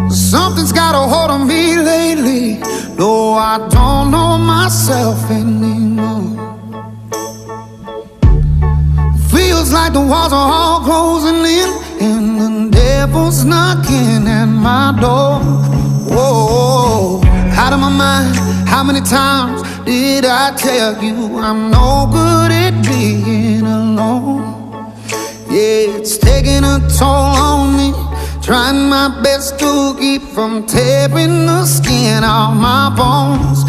Something's got a hold on me lately. No, I don't know myself anymore. Feels like the walls are all closing in, and the devil's knocking at my door. Whoa, out of my mind. How many times did I tell you I'm no good at being alone? Yeah, it's taking a toll on me, trying my best to keep from tearing the skin off my bones.